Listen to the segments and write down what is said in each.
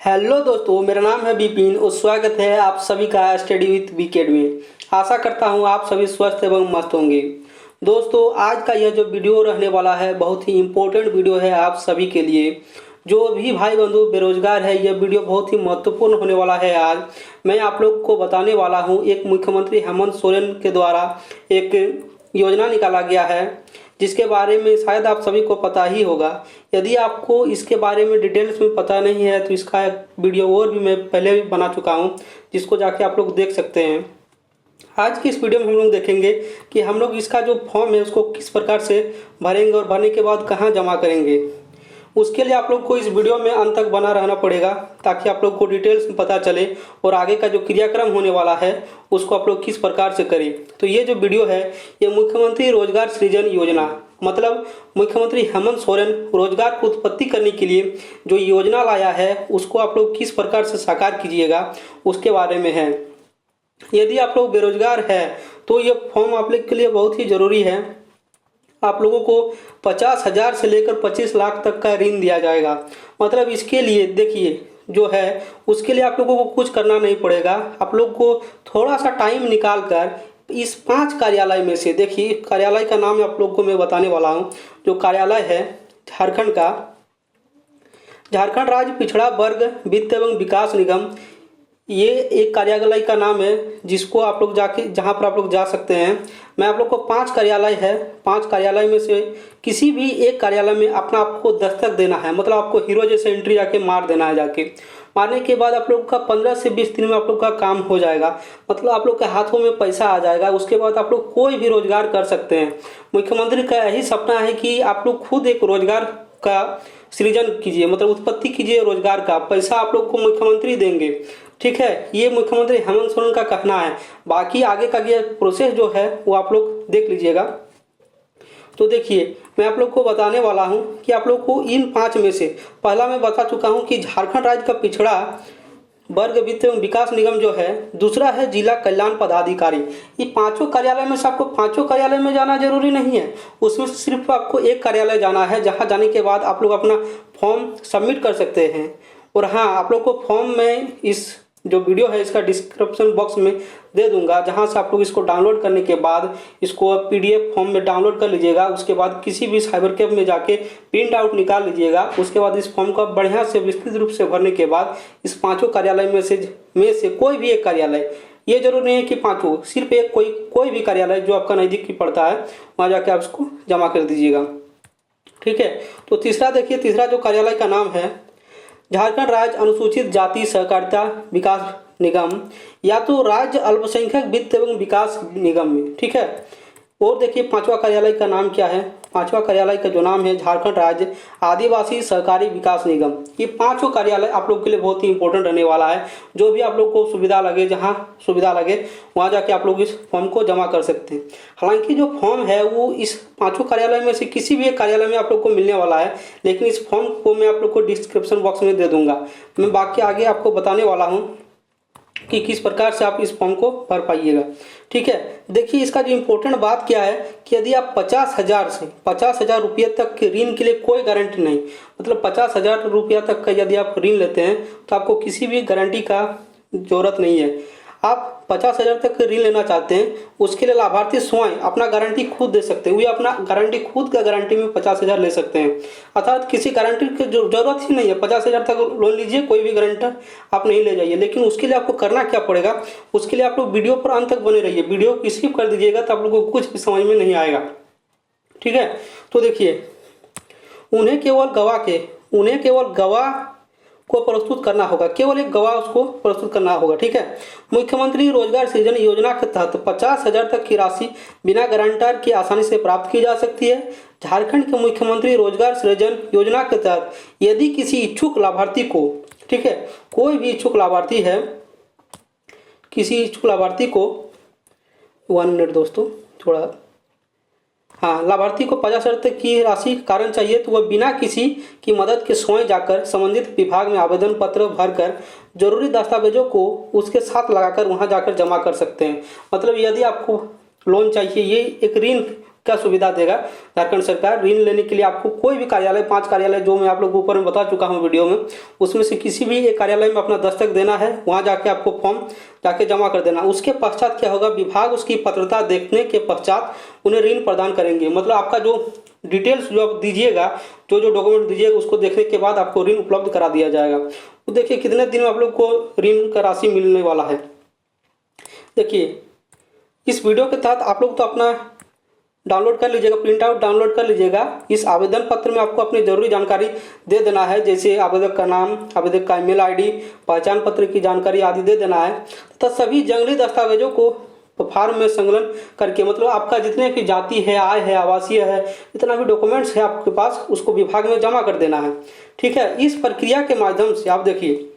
Hello दोस्तों, मेरा नाम है विपिन और स्वागत है आप सभी का स्टडी विथ वीकेड में। आशा करता हूं आप सभी स्वस्थ एवं मस्त होंगे। दोस्तों, आज का यह जो वीडियो रहने वाला है बहुत ही इम्पोर्टेंट वीडियो है आप सभी के लिए। जो भी भाई बंधु बेरोजगार है, यह वीडियो बहुत ही महत्वपूर्ण होने वाला है। आज मैं आप लोग को बताने वाला हूँ, एक मुख्यमंत्री हेमंत सोरेन के द्वारा एक योजना निकाला गया है जिसके बारे में शायद आप सभी को पता ही होगा। यदि आपको इसके बारे में डिटेल्स में पता नहीं है तो इसका एक वीडियो और भी मैं पहले भी बना चुका हूं, जिसको जाके आप लोग देख सकते हैं। आज की इस वीडियो में हम लोग देखेंगे कि हम लोग इसका जो फॉर्म है उसको किस प्रकार से भरेंगे और भरने के बाद कहाँ जमा करेंगे। उसके लिए आप लोग को इस वीडियो में अंत तक बना रहना पड़ेगा ताकि आप लोग को डिटेल्स में पता चले और आगे का जो क्रियाक्रम होने वाला है उसको आप लोग किस प्रकार से करें। तो ये जो वीडियो है ये मुख्यमंत्री रोजगार सृजन योजना, मतलब मुख्यमंत्री हेमंत सोरेन रोजगार को उत्पत्ति करने के लिए जो योजना लाया है उसको आप लोग किस प्रकार से साकार कीजिएगा उसके बारे में है। यदि आप लोग बेरोजगार है तो ये फॉर्म आप लोग के लिए बहुत ही ज़रूरी है। आप लोगों को 50,000 से लेकर 25 लाख तक का ऋण दिया जाएगा। मतलब इसके लिए देखिए जो है उसके लिए आप लोगों को कुछ करना नहीं पड़ेगा। आप लोग को थोड़ा सा टाइम निकाल कर इस 5 कार्यालय में से, देखिए कार्यालय का नाम आप लोग को मैं बताने वाला हूँ। जो कार्यालय है झारखंड का, झारखंड राज्य पिछड़ा वर्ग वित्त एवं विकास निगम, ये एक कार्यालय का नाम है जिसको आप लोग जाके जहाँ पर आप लोग जा सकते हैं। मैं आप लोग को 5 कार्यालय है, 5 कार्यालय में से किसी भी एक कार्यालय में अपना आपको दस्तक देना है। मतलब आपको हीरो जैसे एंट्री जाके मार देना है। जाके मारने के बाद आप लोग का 15 से 20 दिन में आप लोग का काम हो जाएगा। मतलब आप लोग के हाथों में पैसा आ जाएगा। उसके बाद आप लोग कोई भी रोजगार कर सकते हैं। मुख्यमंत्री का यही सपना है कि आप लोग खुद एक रोजगार का सृजन कीजिए, मतलब उत्पत्ति कीजिए रोजगार का। पैसा आप लोग को मुख्यमंत्री देंगे, ठीक है। ये मुख्यमंत्री हेमंत सोरेन का कहना है। बाकी आगे का ये प्रोसेस जो है वो आप लोग देख लीजिएगा। तो देखिए मैं आप लोग को बताने वाला हूं कि आप लोग को इन 5 में से पहला मैं बता चुका हूं कि झारखंड राज्य का पिछड़ा वर्ग वित्त एवं विकास निगम जो है, दूसरा है जिला कल्याण पदाधिकारी। ये 5 कार्यालय में से आपको 5 कार्यालय में जाना जरूरी नहीं है। उसमें से सिर्फ आपको एक कार्यालय जाना है, जहां जाने के बाद आप लोग अपना फॉर्म सबमिट कर सकते हैं। और हाँ, आप लोग को फॉर्म में इस जो वीडियो है इसका डिस्क्रिप्शन बॉक्स में दे दूंगा, जहां से आप लोग इसको डाउनलोड करने के बाद इसको PDF फॉर्म में डाउनलोड कर लीजिएगा। उसके बाद किसी भी साइबर कैफे में जाके प्रिंट आउट निकाल लीजिएगा। उसके बाद इस फॉर्म को बढ़िया से विस्तृत रूप से भरने के बाद इस 5 कार्यालय में से कोई भी एक कार्यालय, ये जरूर नहीं है कि 5, सिर्फ एक कोई भी कार्यालय जो आपका नज़दीक की पड़ता है वहाँ जाके आप इसको जमा कर दीजिएगा, ठीक है। तो तीसरा देखिए, तीसरा जो कार्यालय का नाम है झारखंड राज्य अनुसूचित जाति सहकारिता विकास निगम, या तो राज्य अल्पसंख्यक वित्त एवं विकास निगम में, ठीक है। और देखिए 5वां कार्यालय का नाम क्या है। 5वां कार्यालय का जो नाम है झारखंड राज्य आदिवासी सहकारी विकास निगम। ये 5 कार्यालय आप लोग के लिए बहुत ही इंपॉर्टेंट रहने वाला है। जो भी आप लोग को सुविधा लगे, जहाँ सुविधा लगे वहाँ जाके आप लोग इस फॉर्म को जमा कर सकते हैं। हालांकि जो फॉर्म है वो इस 5 कार्यालय में से किसी भी एक कार्यालय में आप लोग को मिलने वाला है, लेकिन इस फॉर्म को मैं आप लोग को डिस्क्रिप्शन बॉक्स में दे दूंगा। मैं बाकी आगे आपको बताने वाला हूँ कि किस प्रकार से आप इस फॉर्म को भर पाइएगा, ठीक है। देखिए इसका जो इम्पोर्टेंट बात क्या है कि यदि आप 50,000 से 50,000 रुपये तक के ऋण के लिए कोई गारंटी नहीं, मतलब 50,000 रुपया तक का यदि आप ऋण लेते हैं तो आपको किसी भी गारंटी का जरूरत नहीं है। आप 50,000 तक ऋण लेना चाहते हैं, उसके लिए लाभार्थी स्वयं अपना गारंटी खुद दे सकते हैं। वे अपना गारंटी खुद का गारंटी में 50,000 ले सकते हैं। अर्थात किसी गारंटी की जरूरत ही नहीं है। 50,000 तक लोन लीजिए, कोई भी गारंटर आप नहीं ले जाइए। लेकिन उसके लिए आपको करना क्या पड़ेगा, उसके लिए आप लोग वीडियो पर अंत तक बने रहिए। वीडियो को स्किप कर दीजिएगा तो आप लोगों को कुछ भी समझ में नहीं आएगा, ठीक है। तो देखिए उन्हें केवल गवाह को प्रस्तुत करना होगा, केवल एक गवाह उसको प्रस्तुत करना होगा, ठीक है। मुख्यमंत्री रोजगार सृजन योजना के तहत 50,000 तक की राशि बिना गारंटर की आसानी से प्राप्त की जा सकती है। झारखंड के मुख्यमंत्री रोजगार सृजन योजना के तहत यदि किसी इच्छुक लाभार्थी को, ठीक है, कोई भी इच्छुक लाभार्थी है, किसी इच्छुक लाभार्थी को 1 मिनट दोस्तों, थोड़ा हाँ, लाभार्थी को 50,000 तक की राशि कारण चाहिए तो वह बिना किसी की मदद के स्वयं जाकर संबंधित विभाग में आवेदन पत्र भरकर जरूरी दस्तावेजों को उसके साथ लगाकर वहां जाकर जमा कर सकते हैं। मतलब यदि आपको लोन चाहिए, ये एक ऋण क्या सुविधा देगा झारखंड सरकार ऋण लेने के लिए। आपको कोई भी कार्यालय, 5 कार्यालय जो मैं आप लोगों को ऊपर में बता चुका हूँ वीडियो में, उसमें से किसी भी एक कार्यालय में अपना दस्तक देना है, वहाँ जाके आपको फॉर्म जाके जमा कर देना। उसके पश्चात क्या होगा, विभाग उसकी पात्रता देखने के पश्चात उन्हें ऋण प्रदान करेंगे। मतलब आपका जो डिटेल्स जो आप दीजिएगा, जो जो डॉक्यूमेंट दीजिएगा, उसको देखने के बाद आपको ऋण उपलब्ध करा दिया जाएगा। तो देखिए कितने दिन में आप लोग को ऋण का राशि मिलने वाला है। देखिए इस वीडियो के तहत आप लोग तो अपना डाउनलोड कर लीजिएगा, प्रिंट आउट डाउनलोड कर लीजिएगा। इस आवेदन पत्र में आपको अपनी जरूरी जानकारी दे देना है, जैसे आवेदक का नाम, आवेदक का ईमेल आईडी, पहचान पत्र की जानकारी आदि दे देना है तथा सभी जंगली दस्तावेजों को फॉर्म में संलग्न करके, मतलब आपका जितने भी जाति है, आय है, आवासीय है, जितना भी डॉक्यूमेंट्स है आपके पास, उसको विभाग में जमा कर देना है। ठीक है, इस प्रक्रिया के माध्यम से आप देखिए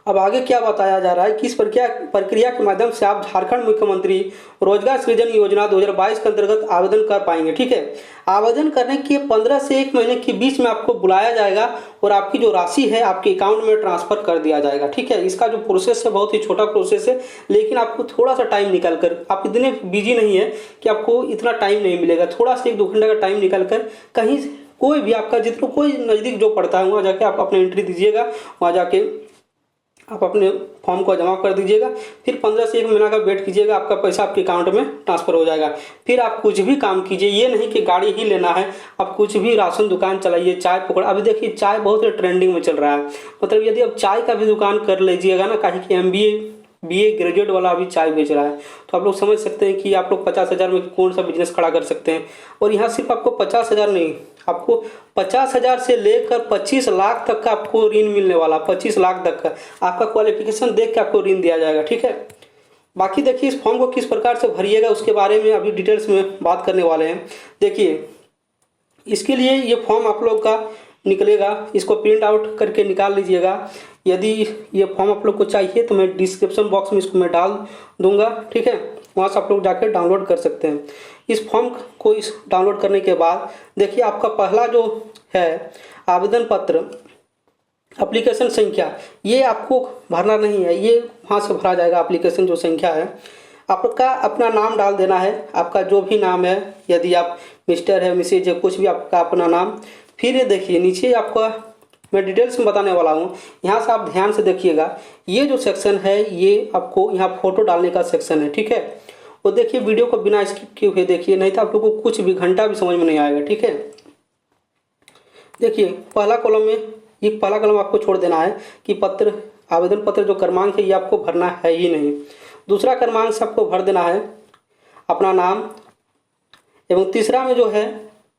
अब आगे क्या बताया जा रहा है कि इस प्रक्रिया के माध्यम से आप झारखंड मुख्यमंत्री रोजगार सृजन योजना 2022 के अंतर्गत आवेदन कर पाएंगे। ठीक है, आवेदन करने के 15 से 1 महीने के बीच में आपको बुलाया जाएगा और आपकी जो राशि है आपके अकाउंट में ट्रांसफर कर दिया जाएगा। ठीक है, इसका जो प्रोसेस है बहुत ही छोटा प्रोसेस है, लेकिन आपको थोड़ा सा टाइम निकाल कर, आप इतने बिजी नहीं है कि आपको इतना टाइम नहीं मिलेगा, थोड़ा सा 1-2 घंटे का टाइम निकाल कर कहीं कोई भी आपका जितना कोई नज़दीक जो पड़ता है वहाँ जाके आप अपना एंट्री दीजिएगा, वहाँ जाके आप अपने फॉर्म को जमा कर दीजिएगा। फिर 15 से 1 महीना का वेट कीजिएगा, आपका पैसा आपके अकाउंट में ट्रांसफर हो जाएगा। फिर आप कुछ भी काम कीजिए, ये नहीं कि गाड़ी ही लेना है, आप कुछ भी राशन दुकान चलाइए, चाय पकड़, अभी देखिए चाय बहुत ट्रेंडिंग में चल रहा है। मतलब यदि आप चाय का भी दुकान कर लीजिएगा ना, कहीं कि MBA BA ग्रेजुएट वाला अभी चाय बेच रहा है, तो आप लोग समझ सकते हैं कि आप लोग 50,000 में कौन सा बिजनेस खड़ा कर सकते हैं। और यहाँ सिर्फ आपको 50,000 नहीं, आपको 50,000 से लेकर 25 लाख तक का आपको ऋण मिलने वाला, 25 लाख तक का आपका क्वालिफिकेशन देख के आपको ऋण दिया जाएगा। ठीक है, बाकी देखिए इस फॉर्म को किस प्रकार से भरिएगा उसके बारे में अभी डिटेल्स में बात करने वाले हैं। देखिए इसके लिए ये फॉर्म आप लोग का निकलेगा, इसको प्रिंट आउट करके निकाल लीजिएगा। यदि ये फॉर्म आप लोग को चाहिए तो मैं डिस्क्रिप्शन बॉक्स में इसको मैं डाल दूंगा। ठीक है, वहाँ से आप लोग जाकर डाउनलोड कर सकते हैं। इस फॉर्म को इस डाउनलोड करने के बाद देखिए आपका पहला जो है आवेदन पत्र, एप्लीकेशन संख्या, ये आपको भरना नहीं है, ये वहाँ से भरा जाएगा। एप्लीकेशन जो संख्या है आपका अपना नाम डाल देना है, आपका जो भी नाम है, यदि आप मिस्टर है, मिसेज है, कुछ भी आपका अपना नाम। फिर ये देखिए नीचे आपका मैं डिटेल्स में बताने वाला हूँ, यहाँ से आप ध्यान से देखिएगा। ये जो सेक्शन है ये आपको यहाँ फोटो डालने का सेक्शन है। ठीक है, और देखिए वीडियो को बिना स्किप किए हुए देखिए, नहीं तो आप लोगों को कुछ भी घंटा भी समझ में नहीं आएगा। ठीक है, देखिए पहला कॉलम में, ये पहला कॉलम आपको छोड़ देना है कि पत्र आवेदन पत्र जो क्रमांक है ये आपको भरना है ही नहीं। दूसरा क्रमांक से आपको भर देना है अपना नाम, एवं तीसरा में जो है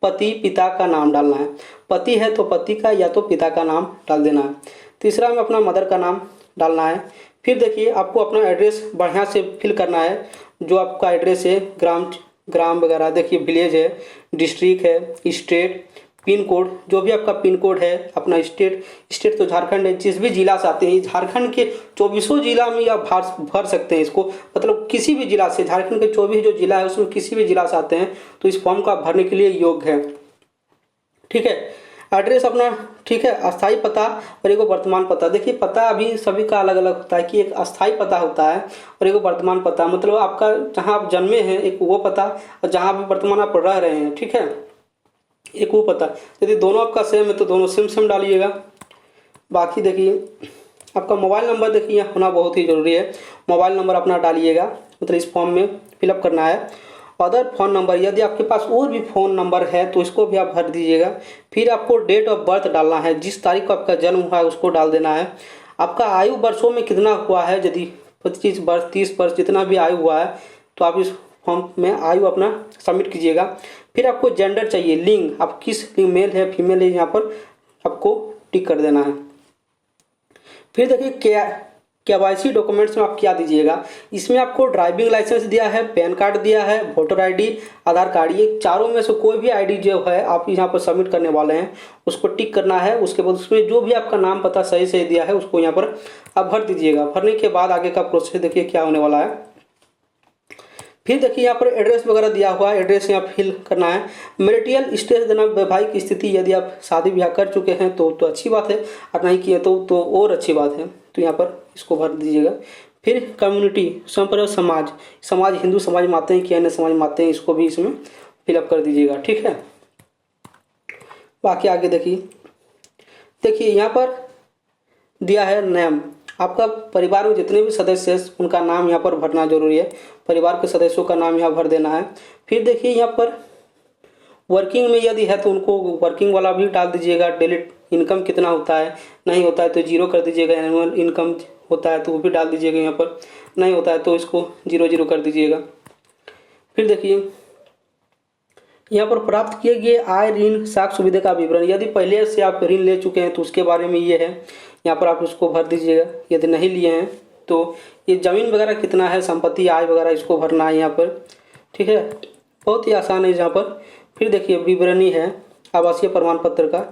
पति पिता का नाम डालना है। पति है तो पति का या तो पिता का नाम डाल देना है। तीसरा में अपना मदर का नाम डालना है। फिर देखिए आपको अपना एड्रेस बढ़िया से फिल करना है, जो आपका एड्रेस है, ग्राम वगैरह, देखिए विलेज है, डिस्ट्रिक्ट है, स्टेट, पिन कोड, जो भी आपका पिन कोड है, अपना स्टेट तो झारखंड है, जिस भी जिला से आते हैं, झारखंड के 24 जिला में आप भर सकते हैं इसको, मतलब किसी भी जिला से, झारखंड के 24 जो जिला है उसमें किसी भी जिला से आते हैं तो इस फॉर्म का भरने के लिए योग्य है। ठीक है, एड्रेस अपना, ठीक है, अस्थाई पता और एक वर्तमान पता। देखिए पता अभी सभी का अलग अलग होता है कि एक अस्थाई पता होता है और एक वर्तमान पता, मतलब आपका जहाँ आप जन्मे हैं एक वो पता, और जहाँ भी वर्तमान आप रह रहे हैं, ठीक है, एक वो पता। यदि दोनों आपका सेम है तो दोनों सेम डालिएगा। बाकी देखिए आपका मोबाइल नंबर देखिए होना बहुत ही ज़रूरी है, मोबाइल नंबर अपना डालिएगा, मतलब इस फॉर्म में फिलअप करना है। अदर फ़ोन नंबर, यदि आपके पास और भी फ़ोन नंबर है तो इसको भी आप भर दीजिएगा। फिर आपको डेट ऑफ बर्थ डालना है, जिस तारीख को आपका जन्म हुआ है उसको डाल देना है। आपका आयु वर्षों में कितना हुआ है, यदि 25 वर्ष 30 वर्ष जितना भी आयु हुआ है तो आप इस फॉर्म में आयु अपना सबमिट कीजिएगा। फिर आपको जेंडर चाहिए, लिंग, आप किस लिंग, मेल है फीमेल है, यहाँ पर आपको टिक कर देना है। फिर देखिए KYC डॉक्यूमेंट्स में आप क्या दीजिएगा, इसमें आपको ड्राइविंग लाइसेंस दिया है, पैन कार्ड दिया है, वोटर ID, आधार कार्ड, ये चारों में से कोई भी ID जो है आप यहाँ पर सबमिट करने वाले हैं उसको टिक करना है। उसके बाद उसमें जो भी आपका नाम पता सही से दिया है उसको यहाँ पर आप भर दीजिएगा। भरने के बाद आगे का प्रोसेस देखिए क्या होने वाला है। फिर देखिए यहाँ पर एड्रेस वगैरह दिया हुआ है, एड्रेस यहाँ फिल करना है। मैरिटल स्टेटस देना, वैवाहिक स्थिति, यदि आप शादी ब्याह कर चुके हैं तो अच्छी बात है, और नहीं किए तो और अच्छी बात है, तो यहाँ पर इसको भर दीजिएगा। फिर कम्युनिटी, संपर्क, समाज, समाज हिंदू समाज मानते हैं कि अन्य समाज मानते हैं, इसको भी इसमें फिलअप कर दीजिएगा। ठीक है, बाकी आगे देखिए यहाँ पर दिया है नेम। आपका परिवार में जितने भी सदस्य हैं उनका नाम यहाँ पर भरना जरूरी है, परिवार के सदस्यों का नाम यहाँ भर देना है। फिर देखिए यहाँ पर वर्किंग में यदि है तो उनको वर्किंग वाला भी डाल दीजिएगा। डेली इनकम कितना होता है, नहीं होता है तो 0 कर दीजिएगा। एनुअल इनकम होता है तो वो भी डाल दीजिएगा यहाँ पर, नहीं होता है तो इसको 0 कर दीजिएगा। फिर देखिए यहाँ पर प्राप्त किए गए आय, ऋण, साख सुविधा का विवरण। यदि पहले से आप ऋण ले चुके हैं तो उसके बारे में ये है, यहाँ पर आप उसको भर दीजिएगा। यदि नहीं लिए हैं तो ये ज़मीन वगैरह कितना है, संपत्ति, आय वगैरह इसको भरना है यहाँ पर। ठीक है, बहुत ही आसान है यहाँ पर। फिर देखिए विवरणी है आवासीय प्रमाण पत्र का,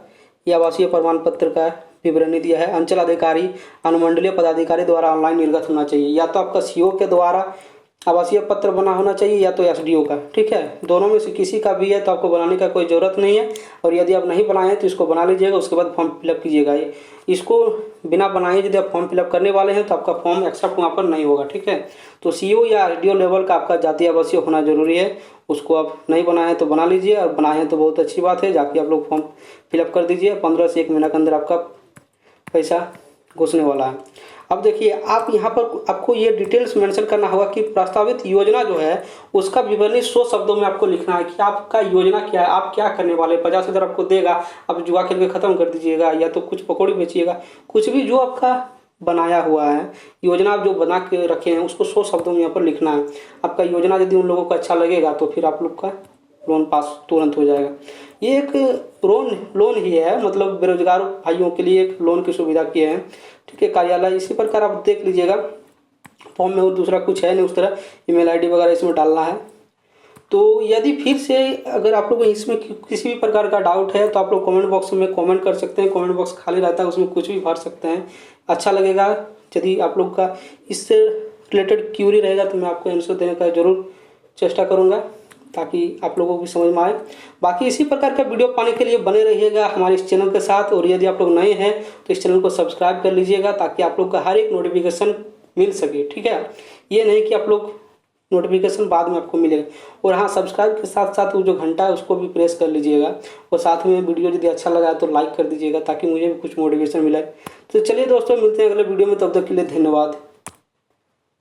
ये आवासीय प्रमाण पत्र का विवरणी दिया है। अंचल अधिकारी, अनुमंडलीय पदाधिकारी द्वारा ऑनलाइन निर्गत होना चाहिए, या तो आपका सीओ के द्वारा आवासीय पत्र बना होना चाहिए या तो एसडीओ का। ठीक है, दोनों में से किसी का भी है तो आपको बनाने का कोई ज़रूरत नहीं है। और यदि आप नहीं बनाए तो इसको बना लीजिएगा, उसके बाद फॉर्म फिलअप कीजिएगा। इसको बिना बनाए यदि आप फॉर्म फिलअप करने वाले हैं तो आपका फॉर्म एक्सेप्ट वहाँ पर नहीं होगा। ठीक है, तो सीओ या एसडीओ लेवल का आपका जातीय आवासीय होना जरूरी है। उसको आप नहीं बनाए तो बना लीजिए, और बनाए हैं तो बहुत अच्छी बात है, जाके आप लोग फॉर्म फिलअप कर दीजिए। 15 से 1 महीना के अंदर आपका पैसा घुसने वाला है। अब देखिए आप यहाँ पर आपको ये डिटेल्स मेंशन करना होगा कि प्रस्तावित योजना जो है उसका विवरणी 100 शब्दों में आपको लिखना है कि आपका योजना क्या है, आप क्या करने वाले। 50,000 आपको देगा, आप जुआ खेल के ख़त्म कर दीजिएगा या तो कुछ पकौड़ी बेचिएगा, कुछ भी जो आपका बनाया हुआ है योजना, आप जो बना के रखे हैं उसको 100 शब्दों में यहाँ पर लिखना है। आपका योजना यदि उन लोगों को अच्छा लगेगा तो फिर आप लोग का लोन पास तुरंत हो जाएगा। ये एक लोन ही है, मतलब बेरोजगार भाइयों के लिए एक लोन की सुविधा की है। ठीक है, कार्यालय इसी प्रकार आप देख लीजिएगा फॉर्म में, और दूसरा कुछ है नहीं उस तरह। ईमेल आईडी वगैरह इसमें डालना है। तो यदि फिर से अगर आप लोग इसमें किसी भी प्रकार का डाउट है तो आप लोग कमेंट बॉक्स में कमेंट कर सकते हैं। कमेंट बॉक्स खाली रहता है, उसमें कुछ भी भर सकते हैं। अच्छा लगेगा यदि आप लोग का इससे रिलेटेड क्यूरी रहेगा तो मैं आपको आंसर देने का ज़रूर चेष्टा करूँगा, ताकि आप लोगों को समझ में आए। बाकी इसी प्रकार का वीडियो पाने के लिए बने रहिएगा हमारे इस चैनल के साथ। और यदि आप लोग नए हैं तो इस चैनल को सब्सक्राइब कर लीजिएगा, ताकि आप लोग का हर एक नोटिफिकेशन मिल सके। ठीक है, ये नहीं कि आप लोग नोटिफिकेशन बाद में आपको मिलेगा। और हाँ, सब्सक्राइब के साथ साथ वो जो घंटा है उसको भी प्रेस कर लीजिएगा। और साथ में वीडियो यदि अच्छा लगा तो लाइक कर दीजिएगा, ताकि मुझे भी कुछ मोटिवेशन मिले। तो चलिए दोस्तों, मिलते हैं अगले वीडियो में, तब तक के लिए धन्यवाद।